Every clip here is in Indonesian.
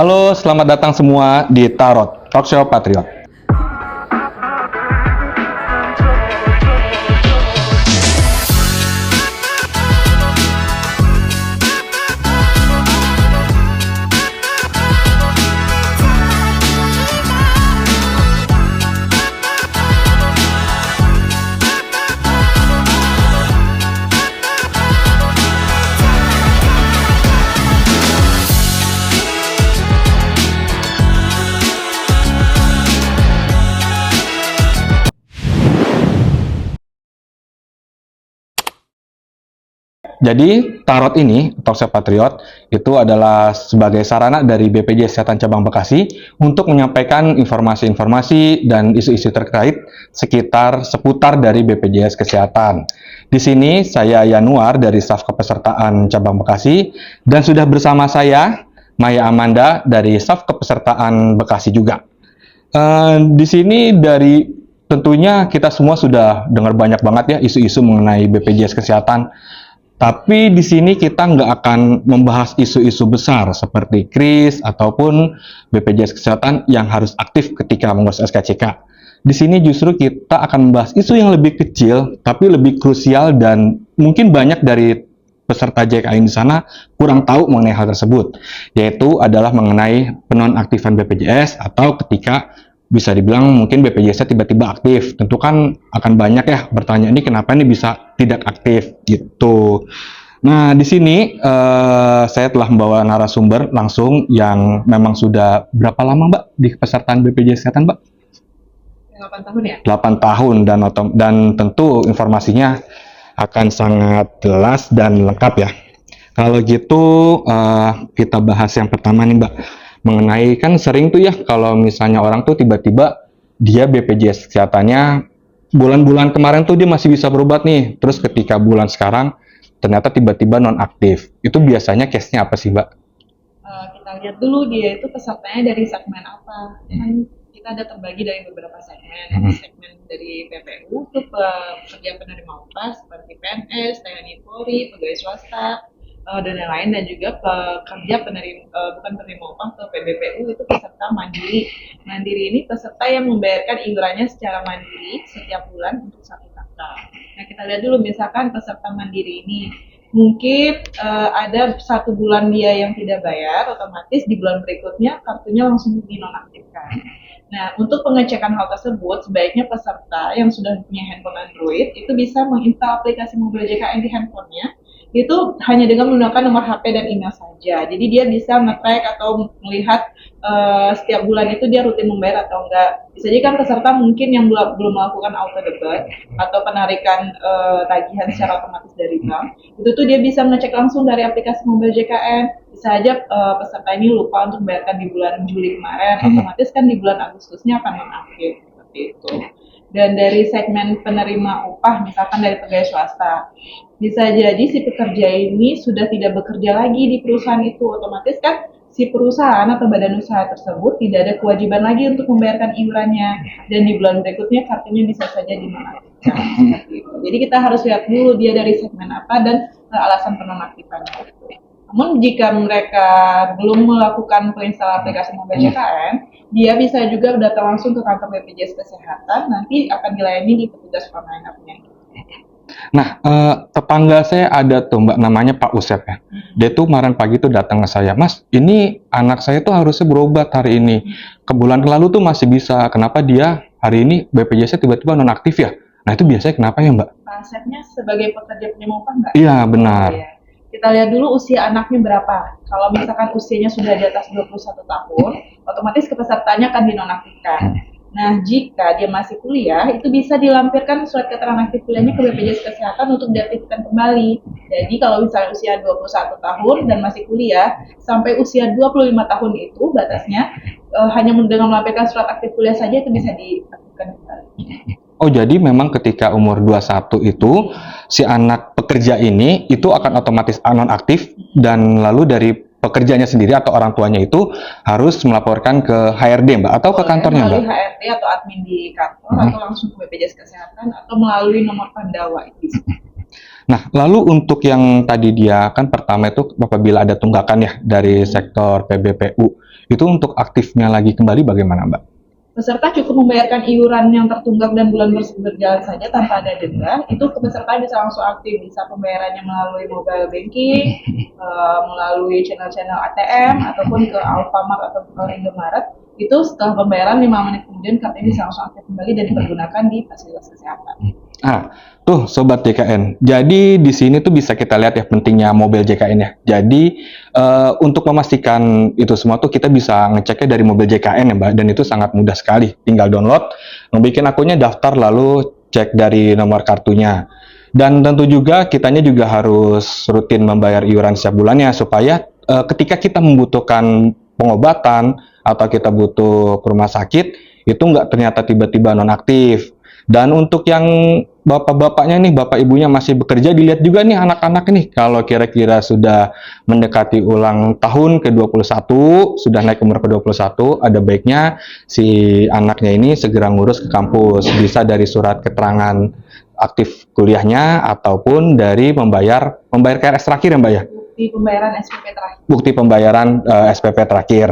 Halo, selamat datang semua di Tarot, Talkshow Patriot. Jadi, Tarot ini, Talkshow Patriot, itu adalah sebagai sarana dari BPJS Kesehatan Cabang Bekasi untuk menyampaikan informasi-informasi dan isu-isu terkait seputar dari BPJS Kesehatan. Di sini, saya Yanuar dari staf kepesertaan Cabang Bekasi, dan sudah bersama saya, Maya Amanda dari staf kepesertaan Bekasi juga. Di sini tentunya kita semua sudah dengar banyak banget ya isu-isu mengenai BPJS Kesehatan. Tapi di sini kita nggak akan membahas isu-isu besar seperti KRIS ataupun BPJS Kesehatan yang harus aktif ketika mengurus SKCK. Di sini justru kita akan membahas isu yang lebih kecil tapi lebih krusial dan mungkin banyak dari peserta JKN di sana kurang tahu mengenai hal tersebut, yaitu adalah mengenai penonaktifan BPJS atau ketika bisa dibilang mungkin BPJS-nya tiba-tiba aktif. Tentu kan akan banyak ya bertanya, ini kenapa ini bisa tidak aktif gitu. Nah, di sini saya telah membawa narasumber langsung yang memang sudah berapa lama Mbak di pesertaan BPJS Kesehatan Mbak? 8 tahun ya? 8 tahun dan tentu informasinya akan sangat jelas dan lengkap ya. Kalau gitu kita bahas yang pertama nih Mbak. Mengenai kan sering tuh ya kalau misalnya orang tuh tiba-tiba dia BPJS kesehatannya bulan-bulan kemarin tuh dia masih bisa berobat nih, terus ketika bulan sekarang ternyata tiba-tiba nonaktif. Itu biasanya case-nya apa sih Mbak? Kita lihat dulu dia itu pesertanya dari segmen apa. Kan kita ada terbagi dari beberapa segmen. Segmen dari PPU ke pekerja penerima upah seperti PNS, TNI Polri, pegawai swasta, dan lain-lain, dan juga pekerja bukan penerima upah ke PBPU itu peserta mandiri. Mandiri ini peserta yang membayarkan iurannya secara mandiri setiap bulan untuk satu kakak. Nah, kita lihat dulu misalkan peserta mandiri ini mungkin ada 1 bulan dia yang tidak bayar, otomatis di bulan berikutnya kartunya langsung dinonaktifkan. Nah, untuk pengecekan hal tersebut, sebaiknya peserta yang sudah punya handphone Android itu bisa menginstal aplikasi mobil JKN di handphonenya. Itu hanya dengan menggunakan nomor HP dan email saja. Jadi dia bisa nge-track atau melihat setiap bulan itu dia rutin membayar atau enggak. Bisa jadi kan peserta mungkin yang belum melakukan auto debit atau penarikan tagihan secara otomatis dari bank, itu tuh dia bisa ngecek langsung dari aplikasi mobil JKN. Bisa aja peserta ini lupa untuk membayarkan di bulan Juli kemarin, otomatis kan di bulan Agustusnya akan nonaktif seperti itu. Dan dari segmen penerima upah, misalkan dari pegawai swasta, bisa jadi si pekerja ini sudah tidak bekerja lagi di perusahaan itu, otomatis kan si perusahaan atau badan usaha tersebut tidak ada kewajiban lagi untuk membayarkan iurannya, dan di bulan berikutnya kartunya bisa saja dinonaktifkan. Jadi kita harus lihat dulu dia dari segmen apa dan alasan penonaktifannya. Namun jika mereka belum melakukan penginstalan aplikasi mobil JKN, dia bisa juga datang langsung ke kantor BPJS Kesehatan, nanti akan dilayani di petugas online-nya. Nah, tetangga saya ada tuh Mbak, namanya Pak Usep ya. Dia tuh kemarin pagi tuh datang ke saya, Mas, ini anak saya tuh harusnya berobat hari ini. Ke bulan lalu tuh masih bisa, kenapa dia hari ini BPJS-nya tiba-tiba nonaktif ya? Nah, itu biasanya kenapa ya Mbak? Pak Usepnya sebagai pekerja penerima upah nggak? Iya, benar. Ya. Kita lihat dulu usia anaknya berapa. Kalau misalkan usianya sudah di atas 21 tahun, otomatis kepesertanya akan dinonaktifkan. Nah, jika dia masih kuliah, itu bisa dilampirkan surat keterangan aktif kuliahnya ke BPJS Kesehatan untuk diaktifkan kembali. Jadi kalau misalnya usia 21 tahun dan masih kuliah, sampai usia 25 tahun itu batasnya, hanya dengan melampirkan surat aktif kuliah saja itu bisa diaktifkan kembali. Oh, jadi memang ketika umur 21 itu, si anak pekerja ini itu akan otomatis nonaktif, dan lalu dari pekerjanya sendiri atau orang tuanya itu harus melaporkan ke HRD Mbak atau ke kantornya Mbak? Melalui HRD atau admin di kantor atau langsung ke BPJS Kesehatan atau melalui nomor Pandawa itu. Nah, lalu untuk yang tadi dia kan pertama itu apabila ada tunggakan ya dari sektor PBPU, itu untuk aktifnya lagi kembali bagaimana, Mbak? Peserta cukup membayarkan iuran yang tertunggak dan bulan berjalan saja tanpa ada denda, itu peserta bisa langsung aktif, bisa pembayarannya melalui mobile banking, melalui channel-channel ATM, ataupun ke Alfamart atau ke Indomaret. Itu setelah pembayaran 5 menit kemudian kartunya bisa langsung aktif kembali dan dipergunakan di fasilitas kesehatan. Ah, tuh Sobat JKN. Jadi di sini tuh bisa kita lihat ya pentingnya mobil JKN ya. Jadi untuk memastikan itu semua tuh kita bisa ngeceknya dari mobil JKN ya Mbak. Dan itu sangat mudah sekali. Tinggal download, bikin akunnya, daftar, lalu cek dari nomor kartunya. Dan tentu juga kitanya juga harus rutin membayar iuran setiap bulannya supaya ketika kita membutuhkan pengobatan atau kita butuh ke rumah sakit itu nggak ternyata tiba-tiba nonaktif. Dan untuk yang bapak-bapaknya nih, bapak ibunya masih bekerja, dilihat juga nih anak-anak nih, kalau kira-kira sudah mendekati ulang tahun ke-21, sudah naik umur ke-21, ada baiknya si anaknya ini segera ngurus ke kampus, bisa dari surat keterangan aktif kuliahnya ataupun dari membayar KRS terakhir ya Mbak ya? Bukti pembayaran SPP terakhir. Bukti pembayaran SPP terakhir.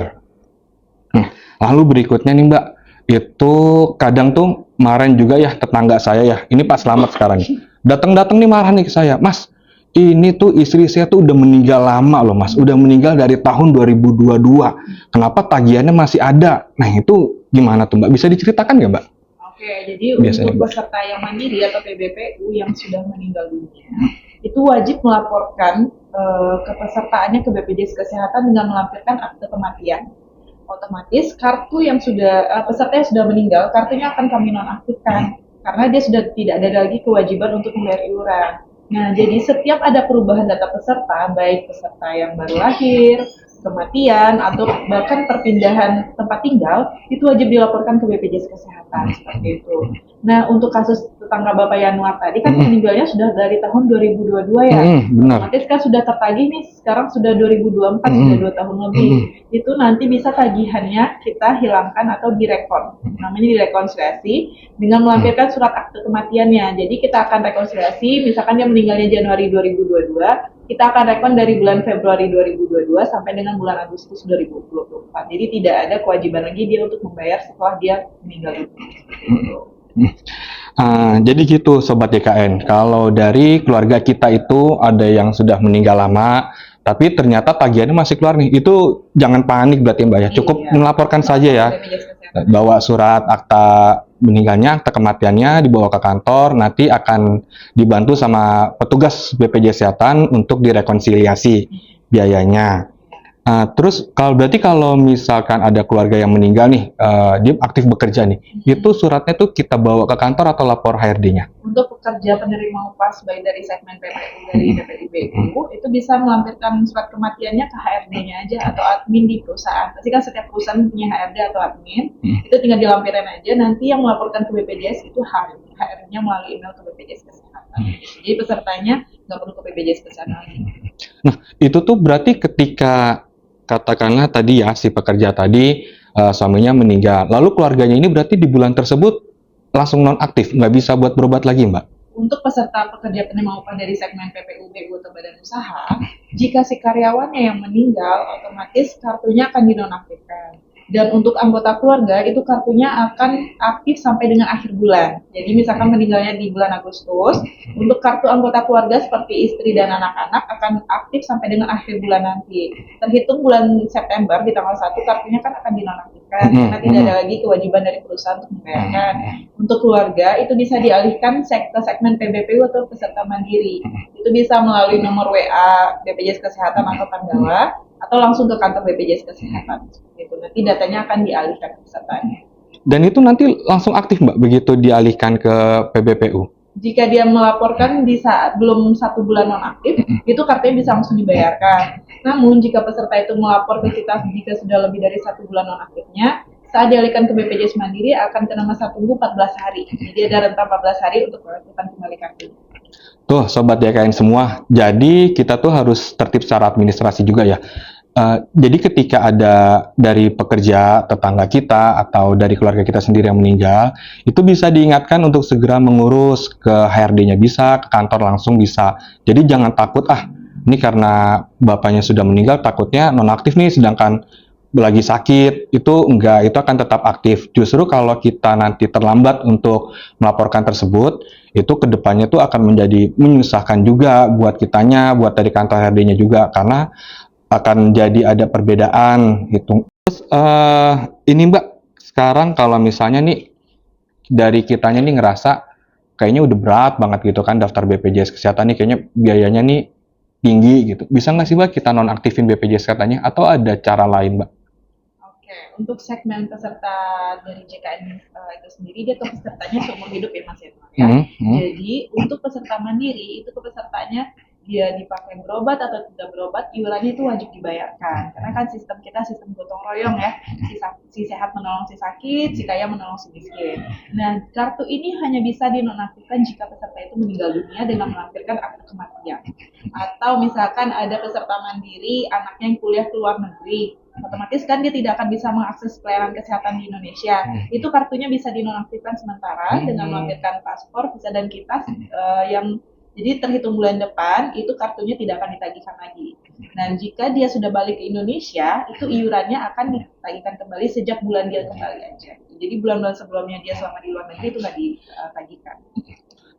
Lalu berikutnya nih Mbak, itu kadang tuh kemarin juga ya tetangga saya ya, ini Pak Slamet sekarang, datang-datang nih marah nih ke saya, Mas, ini tuh istri saya tuh udah meninggal lama loh Mas, udah meninggal dari tahun 2022, kenapa tagihannya masih ada? Nah itu gimana tuh Mbak, bisa diceritakan nggak Mbak? Oke, jadi Biasanya, untuk Mbak. peserta yang mandiri atau PBPU yang sudah meninggal dunia, itu wajib melaporkan kepesertaannya ke BPJS Kesehatan dengan melampirkan akte kematian. Otomatis kartu yang sudah peserta yang sudah meninggal, kartunya akan kami nonaktifkan karena dia sudah tidak ada lagi kewajiban untuk membayar iuran. Nah, jadi setiap ada perubahan data peserta, baik peserta yang baru lahir, kematian, atau bahkan perpindahan tempat tinggal, itu wajib dilaporkan ke BPJS Kesehatan, seperti itu. Nah, untuk kasus tetangga Bapak Yanuar tadi kan meninggalnya sudah dari tahun 2022 ya. Benar. Otomatis kan sudah tertagih nih, sekarang sudah 2024, sudah 2 tahun lebih. Itu nanti bisa tagihannya kita hilangkan atau direkon. Namanya direkonsiliasi dengan melampirkan surat akte kematiannya. Jadi kita akan rekonsiliasi, misalkan dia meninggalnya Januari 2022, kita akan rekon dari bulan Februari 2022 sampai dengan bulan Agustus 2024. Jadi tidak ada kewajiban lagi dia untuk membayar setelah dia meninggal dunia. Jadi gitu Sobat JKN, kalau dari keluarga kita itu ada yang sudah meninggal lama, tapi ternyata tagihannya masih keluar nih, itu jangan panik berarti Mbak ya, cukup melaporkan saja ya, bawa surat akta meninggalnya, akta kematiannya, dibawa ke kantor, nanti akan dibantu sama petugas BPJS Kesehatan untuk direkonsiliasi biayanya. Terus kalau misalkan ada keluarga yang meninggal nih, dia aktif bekerja nih, itu suratnya tuh kita bawa ke kantor atau lapor HRD-nya? Untuk pekerja penerima upah baik dari segmen PPU dari DPIBU itu bisa melampirkan surat kematiannya ke HRD-nya aja atau admin di perusahaan. Pasti kan setiap perusahaan punya HRD atau admin, itu tinggal dilampirin aja. Nanti yang melaporkan ke BPJS itu HRD-nya melalui email ke BPJS Kesehatan. Jadi pesertanya nggak perlu ke BPJS Kesehatan lagi. Nah, itu tuh berarti ketika katakanlah tadi ya si pekerja tadi suaminya meninggal, lalu keluarganya ini berarti di bulan tersebut langsung nonaktif, nggak bisa buat berobat lagi Mbak? Untuk peserta pekerja penerima upah dari segmen PPU, BU atau badan usaha, jika si karyawannya yang meninggal, otomatis kartunya akan dinonaktifkan. Dan untuk anggota keluarga itu kartunya akan aktif sampai dengan akhir bulan. Jadi misalkan meninggalnya di bulan Agustus, untuk kartu anggota keluarga seperti istri dan anak-anak akan aktif sampai dengan akhir bulan nanti. Terhitung bulan September di tanggal 1 kartunya kan akan dinonaktifkan. Karena tidak ada lagi kewajiban dari perusahaan untuk membayarkan. Untuk keluarga itu bisa dialihkan ke segmen PBPU atau peserta mandiri. Itu bisa melalui nomor WA BPJS Kesehatan atau Pandawa atau langsung ke kantor BPJS Kesehatan. Gitu. Nanti datanya akan dialihkan ke pesertanya. Dan itu nanti langsung aktif Mbak begitu dialihkan ke PBPU? Jika dia melaporkan di saat belum 1 bulan nonaktif, itu kartunya bisa langsung dibayarkan. Namun jika peserta itu melapor ke kita jika sudah lebih dari 1 bulan nonaktifnya, saat dialihkan ke BPJS Mandiri akan kena masa tunggu 14 hari. Jadi ada rentang 14 hari untuk melakukan kembali kartunya. Tuh Sobat JKN semua, jadi kita tuh harus tertib secara administrasi juga ya. Jadi ketika ada dari pekerja, tetangga kita, atau dari keluarga kita sendiri yang meninggal, itu bisa diingatkan untuk segera mengurus ke HRD-nya bisa, ke kantor langsung bisa. Jadi jangan takut, ini karena bapaknya sudah meninggal, takutnya nonaktif nih, sedangkan lagi sakit, itu enggak, itu akan tetap aktif. Justru kalau kita nanti terlambat untuk melaporkan tersebut, itu kedepannya tuh akan menjadi menyusahkan juga buat kitanya, buat dari kantor HRD-nya juga, karena akan jadi ada perbedaan gitu. Terus ini Mbak, sekarang kalau misalnya nih dari kitanya nih ngerasa kayaknya udah berat banget gitu kan daftar BPJS Kesehatan nih, kayaknya biayanya nih tinggi gitu. Bisa nggak sih Mbak kita nonaktifin BPJS katanya atau ada cara lain Mbak? Oke, untuk segmen peserta dari JKN itu sendiri, dia tuh pesertanya seumur hidup ya Mas Edward ya. Jadi untuk peserta mandiri itu pesertanya dia dipakai berobat atau tidak berobat, iurannya itu wajib dibayarkan. Karena kan sistem kita sistem gotong royong ya, si sehat menolong si sakit, si kaya menolong si miskin. Nah, kartu ini hanya bisa dinonaktifkan jika peserta itu meninggal dunia dengan melampirkan akte kematian. Atau misalkan ada peserta mandiri, anaknya yang kuliah ke luar negeri, otomatis kan dia tidak akan bisa mengakses pelayanan kesehatan di Indonesia. Itu kartunya bisa dinonaktifkan sementara dengan melampirkan paspor, visa dan kitas yang jadi terhitung bulan depan itu kartunya tidak akan ditagihkan lagi. Nah, jika dia sudah balik ke Indonesia, itu iurannya akan ditagihkan kembali sejak bulan dia kembali aja. Jadi bulan-bulan sebelumnya dia selama di luar negeri itu nggak ditagihkan.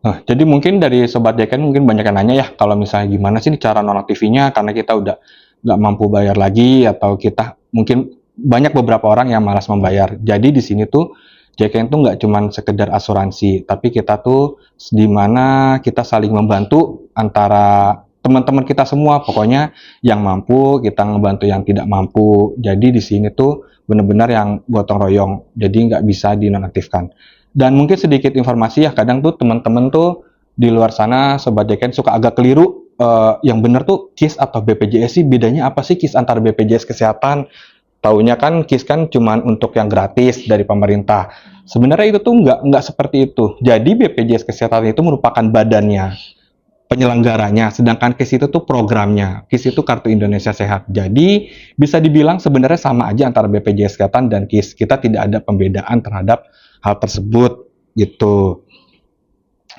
Nah, jadi mungkin dari Sobat JKN mungkin banyak yang nanya ya, kalau misalnya gimana sih cara nonaktifinya karena kita udah nggak mampu bayar lagi atau kita mungkin banyak beberapa orang yang malas membayar. Jadi di sini tuh JKN tuh nggak cuma sekedar asuransi, tapi kita tuh di mana kita saling membantu antara teman-teman kita semua. Pokoknya yang mampu kita ngebantu yang tidak mampu. Jadi di sini tuh benar-benar yang gotong royong. Jadi nggak bisa dinonaktifkan. Dan mungkin sedikit informasi ya, kadang tuh teman-teman tuh di luar sana Sobat JKN suka agak keliru. Yang benar tuh KIS atau BPJS sih bedanya apa sih KIS antara BPJS Kesehatan? Taunya kan KIS kan cuma untuk yang gratis dari pemerintah. Sebenarnya itu tuh nggak seperti itu. Jadi BPJS Kesehatan itu merupakan badannya, penyelenggaranya, sedangkan KIS itu tuh programnya. KIS itu Kartu Indonesia Sehat. Jadi bisa dibilang sebenarnya sama aja antara BPJS Kesehatan dan KIS. Kita tidak ada pembedaan terhadap hal tersebut gitu.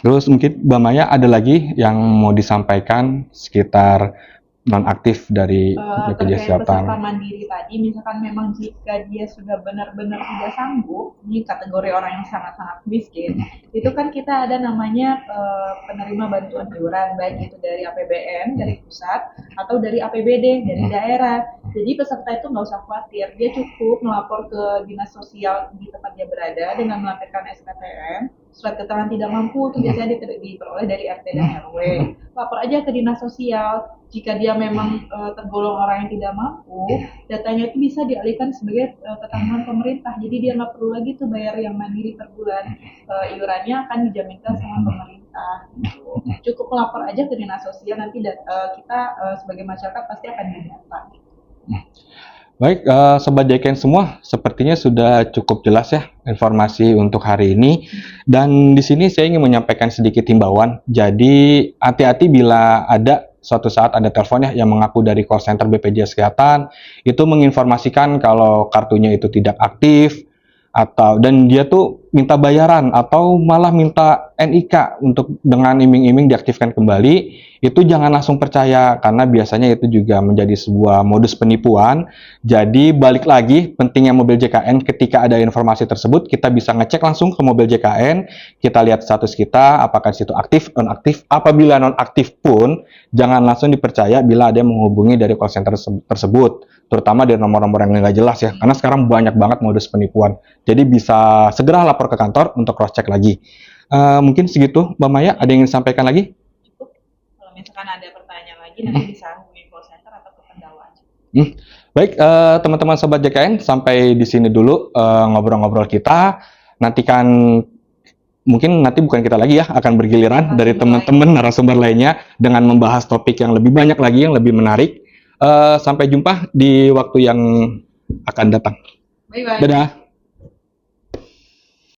Terus mungkin Mbak Maya ada lagi yang mau disampaikan sekitar nonaktif dari BPJS Terkait Kesehatan? peserta mandiri tadi, misalkan memang jika dia sudah benar-benar tidak sanggup, ini kategori orang yang sangat-sangat miskin, itu kan kita ada namanya penerima bantuan iuran, baik itu dari APBN, dari pusat, atau dari APBD, dari daerah. Jadi peserta itu nggak usah khawatir, dia cukup melapor ke dinas sosial di tempat dia berada dengan melampirkan SKTM, surat keterangan tidak mampu, itu biasanya diperoleh dari RT dan RW. Lapor aja ke dinas sosial. Jika dia memang tergolong orang yang tidak mampu, datanya itu bisa dialihkan sebagai ketanggungan pemerintah. Jadi dia nggak perlu lagi tuh bayar yang mandiri per bulan. Iurannya akan dijaminkan sama pemerintah. Gitu. Cukup melapor aja ke dinas sosial, nanti kita sebagai masyarakat pasti akan didata. Baik, Sobat JKN semua, sepertinya sudah cukup jelas ya informasi untuk hari ini. Dan di sini saya ingin menyampaikan sedikit himbauan. Jadi hati-hati bila ada suatu saat ada telepon ya yang mengaku dari call center BPJS Kesehatan, itu menginformasikan kalau kartunya itu tidak aktif, dan dia tuh minta bayaran atau malah minta NIK untuk dengan iming-iming diaktifkan kembali, itu jangan langsung percaya karena biasanya itu juga menjadi sebuah modus penipuan. Jadi balik lagi pentingnya mobil JKN, ketika ada informasi tersebut kita bisa ngecek langsung ke mobil JKN, kita lihat status kita apakah situ aktif, nonaktif. Apabila nonaktif pun jangan langsung dipercaya bila ada yang menghubungi dari call center tersebut, terutama dari nomor-nomor yang nggak jelas ya, karena sekarang banyak banget modus penipuan. Jadi bisa segera lapor ke kantor untuk cross check lagi. Mungkin segitu, Mbak Maya. Ada yang ingin disampaikan lagi? Cukup. Kalau misalkan ada pertanyaan lagi, nanti bisa hubungi call center atau ke Pendawa aja. Baik, teman-teman Sobat JKN, sampai di sini dulu ngobrol-ngobrol kita. Nantikan mungkin nanti bukan kita lagi ya, akan bergiliran dari teman-teman narasumber lainnya dengan membahas topik yang lebih banyak lagi, yang lebih menarik. Sampai jumpa di waktu yang akan datang. Bye-bye. Dadah.